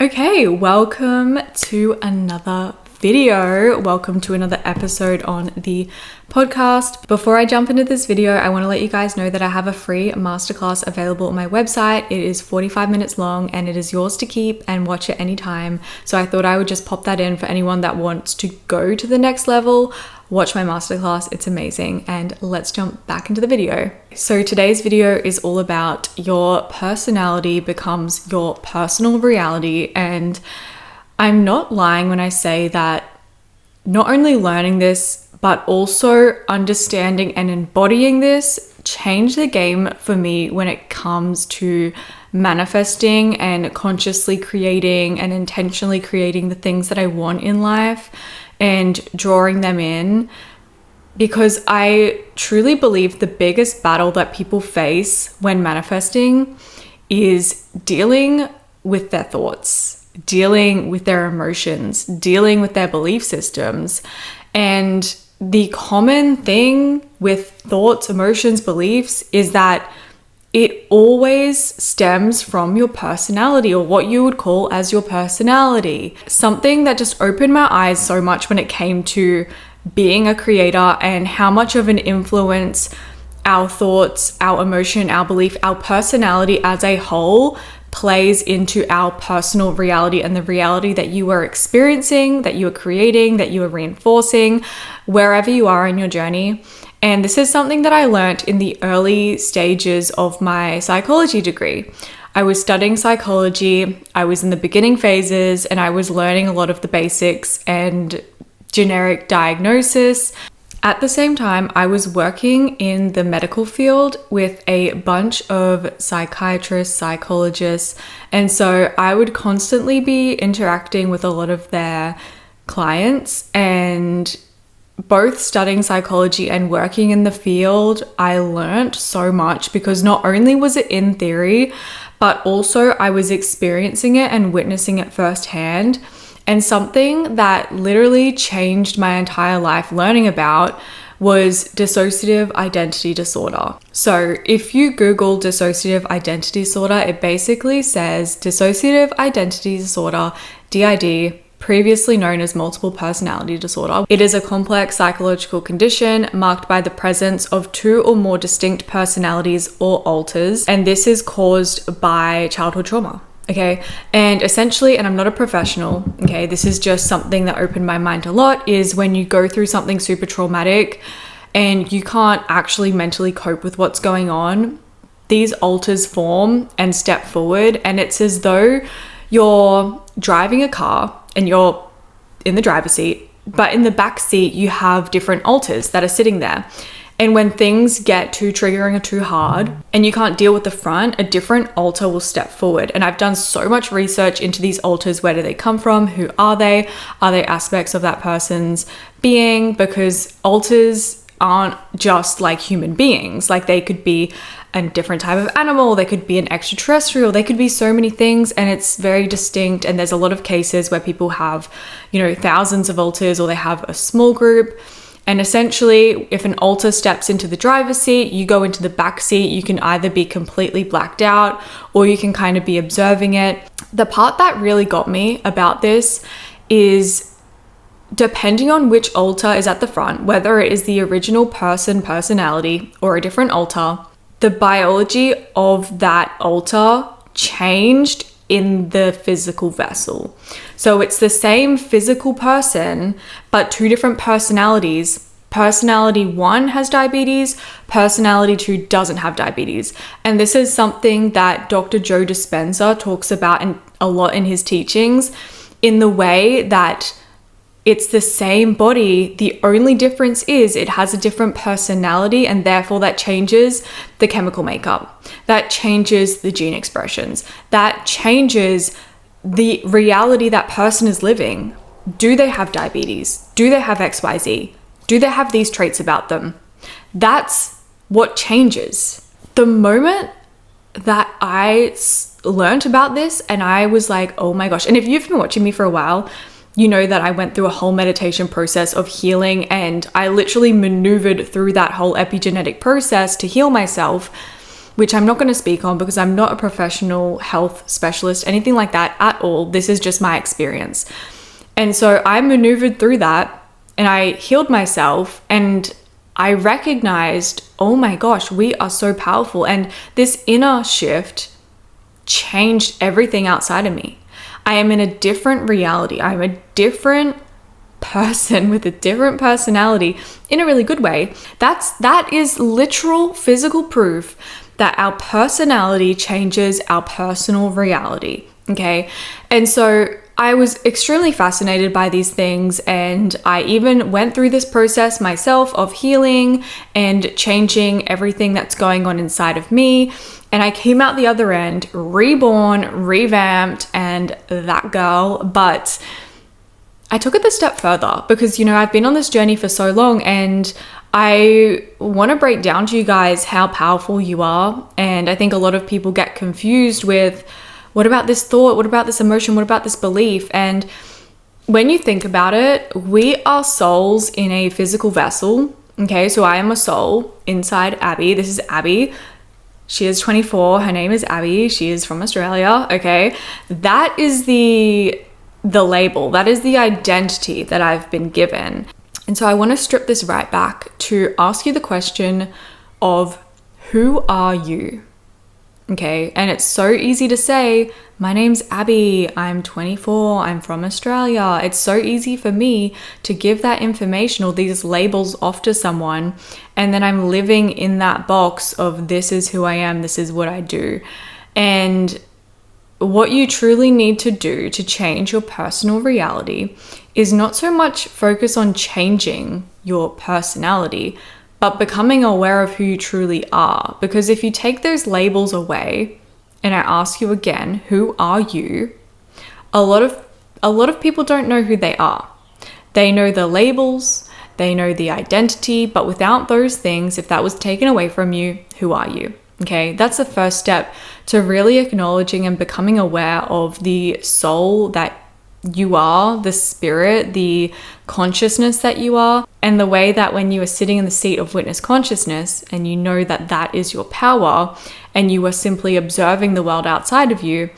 Okay, welcome to another video. Welcome to another episode on the podcast. Before I jump into this video, I want to let you guys know that I have a free masterclass available on my website. It is 45 minutes long and it is yours to keep and watch at any time. So I thought I would just pop that in for anyone that wants to go to the next level. Watch my masterclass, it's amazing. And let's jump back into the video. So today's video is all about your personality becomes your personal reality. And I'm not lying when I say that not only learning this, but also understanding and embodying this changed the game for me when it comes to manifesting and consciously creating and intentionally creating the things that I want in life and drawing them in, because I truly believe the biggest battle that people face when manifesting is dealing with their thoughts, dealing with their emotions, dealing with their belief systems. And the common thing with thoughts, emotions, beliefs is that it always stems from your personality, or what you would call as your personality. Something that just opened my eyes so much when it came to being a creator and how much of an influence our thoughts, our emotion, our belief, our personality as a whole plays into our personal reality and the reality that you are experiencing, that you are creating, that you are reinforcing, wherever you are in your journey. And this is something that I learned in the early stages of my psychology degree. I was studying psychology, I was in the beginning phases, and I was learning a lot of the basics and generic diagnosis. At the same time, I was working in the medical field with a bunch of psychiatrists, psychologists, and so I would constantly be interacting with a lot of their clients. And both studying psychology and working in the field, I learned so much, because not only was it in theory, but also I was experiencing it and witnessing it firsthand. And something that literally changed my entire life learning about was dissociative identity disorder. So if you Google dissociative identity disorder, it basically says dissociative identity disorder, DID, previously known as multiple personality disorder. It is a complex psychological condition marked by the presence of two or more distinct personalities or alters, and this is caused by childhood trauma. Okay, and essentially, and I'm not a professional, okay, this is just something that opened my mind a lot, is when you go through something super traumatic and you can't actually mentally cope with what's going on, these alters form and step forward, and it's as though you're driving a car and you're in the driver's seat, but in the back seat you have different alters that are sitting there. And when things get too triggering or too hard and you can't deal with the front, a different alter will step forward. And I've done so much research into these alters. Where do they come from? Who are they? Are they aspects of that person's being? Because alters aren't just like human beings. Like, they could be a different type of animal, they could be an extraterrestrial, they could be so many things, and it's very distinct. And there's a lot of cases where people have, thousands of alters, or they have a small group. And essentially, if an alter steps into the driver's seat, you go into the back seat, you can either be completely blacked out or you can kind of be observing it. The part that really got me about this is, depending on which alter is at the front, whether it is the original personality or a different alter, the biology of that alter changed in the physical vessel. So it's the same physical person, but two different personalities. Personality 1 has diabetes, personality 2 doesn't have diabetes. And this is something that Dr. Joe Dispenza talks about a lot in his teachings, in the way that it's the same body. The only difference is it has a different personality, and therefore that changes the chemical makeup. That changes the gene expressions. That changes the reality that person is living. Do they have diabetes? Do they have XYZ? Do they have these traits about them? That's what changes. The moment that I learned about this, and I was like, oh my gosh. And if you've been watching me for a while, you know that I went through a whole meditation process of healing, and I literally maneuvered through that whole epigenetic process to heal myself. which I'm not going to speak on because I'm not a professional health specialist, anything like that at all. This is just my experience. And so I maneuvered through that and I healed myself, and I recognized, oh my gosh, we are so powerful. And this inner shift changed everything outside of me. I am in a different reality. I'm a different person with a different personality in a really good way. That is literal physical proof that our personality changes our personal reality. Okay. And so I was extremely fascinated by these things, and I even went through this process myself of healing and changing everything that's going on inside of me. And I came out the other end, reborn, revamped, and that girl. But I took it a step further because, I've been on this journey for so long, and I want to break down to you guys how powerful you are. And I think a lot of people get confused with, what about this thought? What about this emotion? What about this belief? And when you think about it, we are souls in a physical vessel. Okay, so I am a soul inside Abby. This is Abby. She is 24. Her name is Abby. She is from Australia. Okay, that is the label. That is the identity that I've been given. And so I want to strip this right back to ask you the question of, who are you? Okay, and it's so easy to say, my name's Abby, I'm 24, I'm from Australia. It's so easy for me to give that information or these labels off to someone, and then I'm living in that box of, this is who I am, this is what I do. And what you truly need to do to change your personal reality is not so much focus on changing your personality, but becoming aware of who you truly are. Because if you take those labels away, and I ask you again, who are you? A lot of people don't know who they are. They know the labels, they know the identity, but without those things, if that was taken away from you, who are you? Okay, that's the first step to really acknowledging and becoming aware of the soul that you are, the spirit, the consciousness that you are, and the way that when you are sitting in the seat of witness consciousness and you know that that is your power and you are simply observing the world outside of you,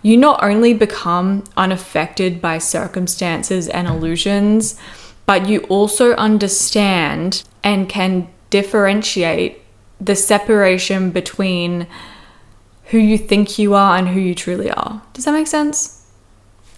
you not only become unaffected by circumstances and illusions, but you also understand and can differentiate the separation between who you think you are and who you truly are. Does that make sense?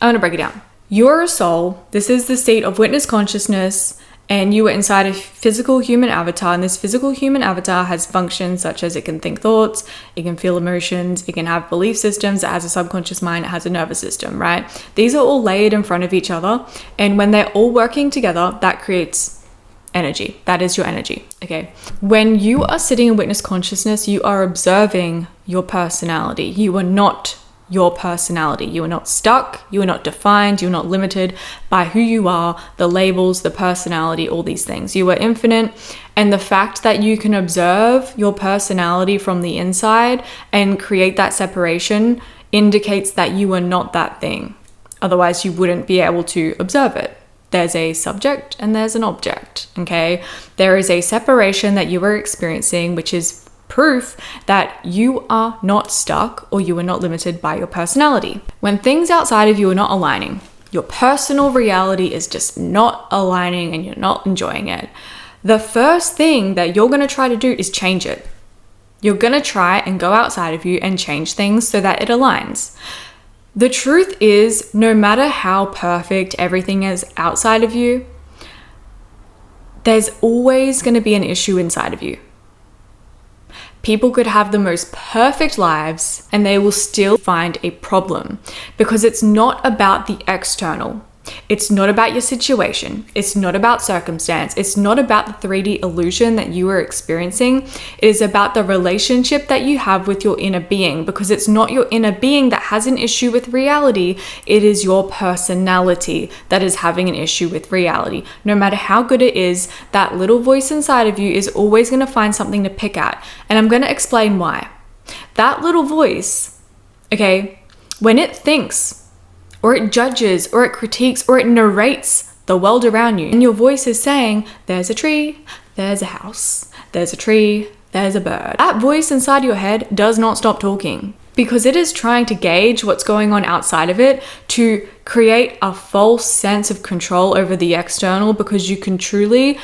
I'm going to break it down. You're a soul. This is the seat of witness consciousness, and you are inside a physical human avatar. And this physical human avatar has functions such as it can think thoughts, it can feel emotions, it can have belief systems, it has a subconscious mind, it has a nervous system, right? These are all layered in front of each other. And when they're all working together, that creates energy. That is your energy. Okay. When you are sitting in witness consciousness, you are observing your personality. You are not your personality. You are not stuck, you are not defined, you're not limited by who you are, the labels, the personality, all these things. You are infinite, and the fact that you can observe your personality from the inside and create that separation indicates that you are not that thing. Otherwise, you wouldn't be able to observe it. There's a subject and there's an object, okay? There is a separation that you are experiencing, which is proof that you are not stuck or you are not limited by your personality. When things outside of you are not aligning, your personal reality is just not aligning and you're not enjoying it, the first thing that you're going to try to do is change it. You're going to try and go outside of you and change things so that it aligns. The truth is, no matter how perfect everything is outside of you, there's always going to be an issue inside of you. People could have the most perfect lives and they will still find a problem because it's not about the external. It's not about your situation. It's not about circumstance. It's not about the 3D illusion that you are experiencing. It is about the relationship that you have with your inner being, because it's not your inner being that has an issue with reality. It is your personality that is having an issue with reality. No matter how good it is, that little voice inside of you is always going to find something to pick at. And I'm going to explain why. That little voice, okay, when it thinks, or it judges, or it critiques, or it narrates the world around you, and your voice is saying, there's a tree, there's a house, there's a tree, there's a bird. That voice inside your head does not stop talking because it is trying to gauge what's going on outside of it to create a false sense of control over the external, because you can truly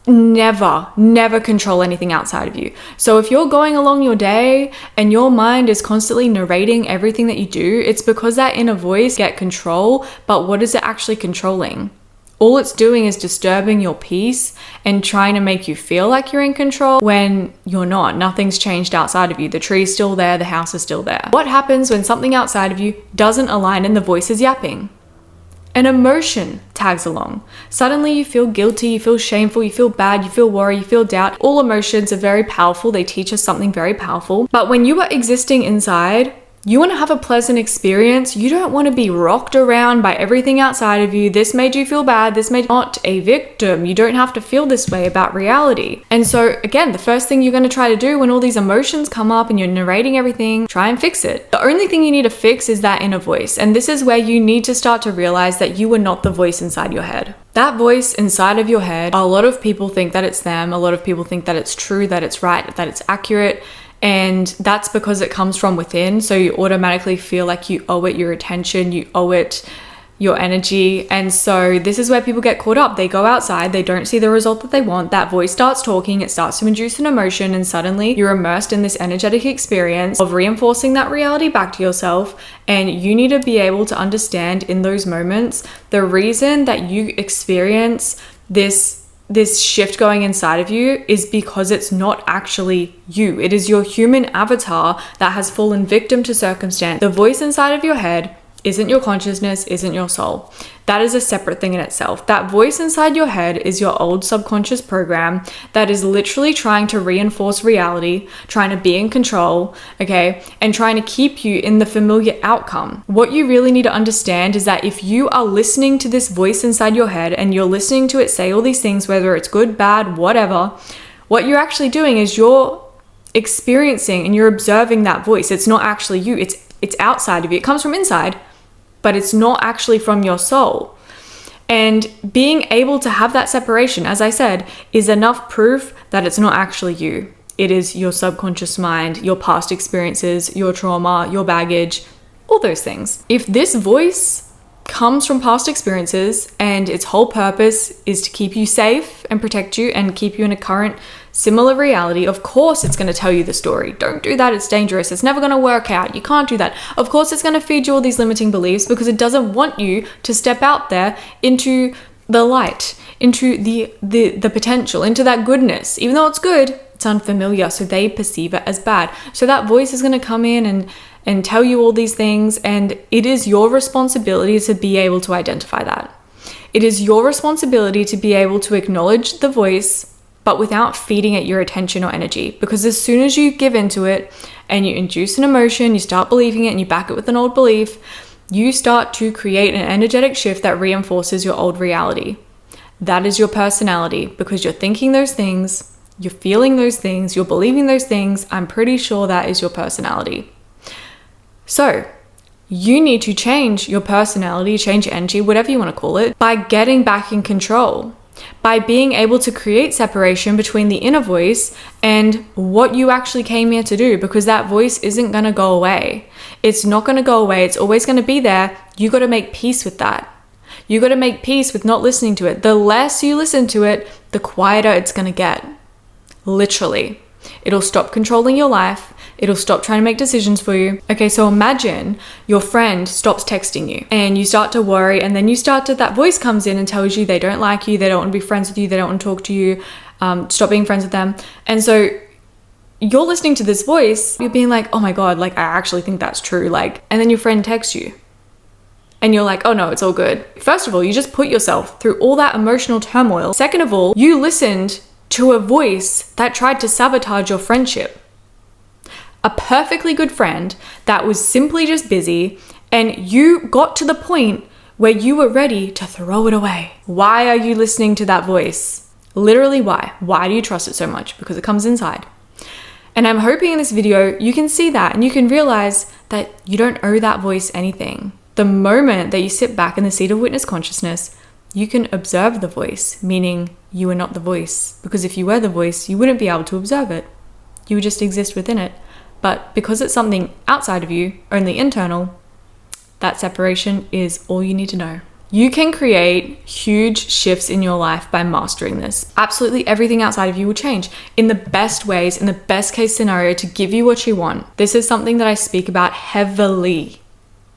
never control anything outside of you. So if you're going along your day and your mind is constantly narrating everything that you do, it's because that inner voice get control. But what is it actually controlling? All it's doing is disturbing your peace and trying to make you feel like you're in control when you're not. Nothing's changed outside of you. The tree's still there, the house is still there. What happens when something outside of you doesn't align and the voice is yapping? An emotion tags along. Suddenly you feel guilty, you feel shameful, you feel bad, you feel worry, you feel doubt. All emotions are very powerful. They teach us something very powerful. But when you are existing inside, you want to have a pleasant experience. You don't want to be rocked around by everything outside of you. This made you feel bad. This made you not a victim. You don't have to feel this way about reality. And so again, the first thing you're going to try to do when all these emotions come up and you're narrating everything, try and fix it. The only thing you need to fix is that inner voice. And this is where you need to start to realize that you are not the voice inside your head. That voice inside of your head, a lot of people think that it's them. A lot of people think that it's true, that it's right, that it's accurate. And that's because it comes from within. So you automatically feel like you owe it your attention, you owe it your energy. And so this is where people get caught up. They go outside, they don't see the result that they want. That voice starts talking, it starts to induce an emotion, and suddenly you're immersed in this energetic experience of reinforcing that reality back to yourself. And you need to be able to understand in those moments the reason that you experience this shift going inside of you is because it's not actually you. It is your human avatar that has fallen victim to circumstance. The voice inside of your head isn't your consciousness, isn't your soul. That is a separate thing in itself. That voice inside your head is your old subconscious program that is literally trying to reinforce reality, trying to be in control, okay, and trying to keep you in the familiar outcome. What you really need to understand is that if you are listening to this voice inside your head and you're listening to it say all these things, whether it's good, bad, whatever, what you're actually doing is you're experiencing and you're observing that voice. It's not actually you. It's outside of you. It comes from inside, but it's not actually from your soul. And being able to have that separation, as I said, is enough proof that it's not actually you. It is your subconscious mind, your past experiences, your trauma, your baggage, all those things. If this voice comes from past experiences and its whole purpose is to keep you safe and protect you and keep you in a current similar reality, of course it's going to tell you the story. Don't do that, it's dangerous, it's never going to work out, you can't do that. Of course it's going to feed you all these limiting beliefs because it doesn't want you to step out there into the light, into the potential, into that goodness. Even though it's good, it's unfamiliar, so they perceive it as bad. So that voice is going to come in and tell you all these things, and it is your responsibility to be able to identify that. It is your responsibility to be able to acknowledge the voice, but without feeding it your attention or energy. Because as soon as you give into it and you induce an emotion, you start believing it and you back it with an old belief, you start to create an energetic shift that reinforces your old reality. That is your personality, because you're thinking those things, you're feeling those things, you're believing those things. I'm pretty sure that is your personality. So you need to change your personality, change your energy, whatever you want to call it, by getting back in control. By being able to create separation between the inner voice and what you actually came here to do, because that voice isn't going to go away. It's not going to go away. It's always going to be there. You got to make peace with that. You got to make peace with not listening to it. The less you listen to it, the quieter it's going to get. Literally. It'll stop controlling your life. It'll stop trying to make decisions for you. Okay, so imagine your friend stops texting you and you start to worry, and then that voice comes in and tells you they don't like you, they don't want to be friends with you, they don't want to talk to you, stop being friends with them. And so you're listening to this voice, you're being like, oh my God, like I actually think that's true. And then your friend texts you and you're like, oh no, it's all good. First of all, you just put yourself through all that emotional turmoil. Second of all, you listened to a voice that tried to sabotage your friendship. A perfectly good friend that was simply just busy, and you got to the point where you were ready to throw it away. Why are you listening to that voice? Literally, why? Why do you trust it so much? Because it comes inside. And I'm hoping in this video you can see that and you can realize that you don't owe that voice anything. The moment that you sit back in the seat of witness consciousness, you can observe the voice, meaning you are not the voice. Because if you were the voice, you wouldn't be able to observe it. You would just exist within it. But because it's something outside of you, only internal, that separation is all you need to know. You can create huge shifts in your life by mastering this. Absolutely everything outside of you will change in the best ways, in the best case scenario, to give you what you want. This is something that I speak about heavily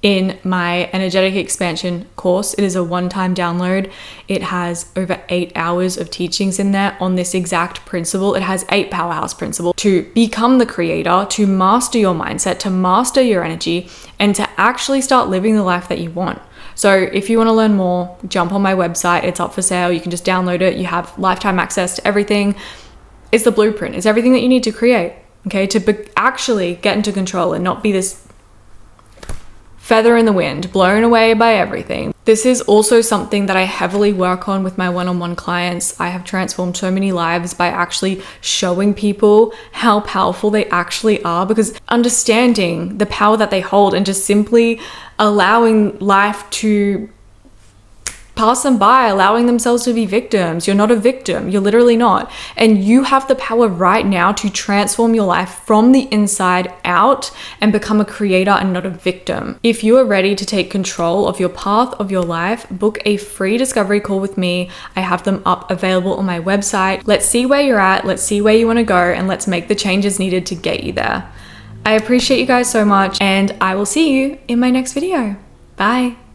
in my energetic expansion course. It is a one-time download. It has over 8 hours of teachings in there on this exact principle. It has 8 powerhouse principles to become the creator, to master your mindset, to master your energy, and to actually start living the life that you want. So if you want to learn more, jump on my website. It's up for sale. You can just download it. You have lifetime access to everything. It's the blueprint. It's everything that you need to create, okay? To actually get into control and not be this feather in the wind, blown away by everything. This is also something that I heavily work on with my one-on-one clients. I have transformed so many lives by actually showing people how powerful they actually are, because understanding the power that they hold and just simply allowing life to pass them by, allowing themselves to be victims. You're not a victim. You're literally not. And you have the power right now to transform your life from the inside out and become a creator and not a victim. If you are ready to take control of your path of your life, book a free discovery call with me. I have them up available on my website. Let's see where you're at. Let's see where you want to go, and let's make the changes needed to get you there. I appreciate you guys so much, and I will see you in my next video. Bye.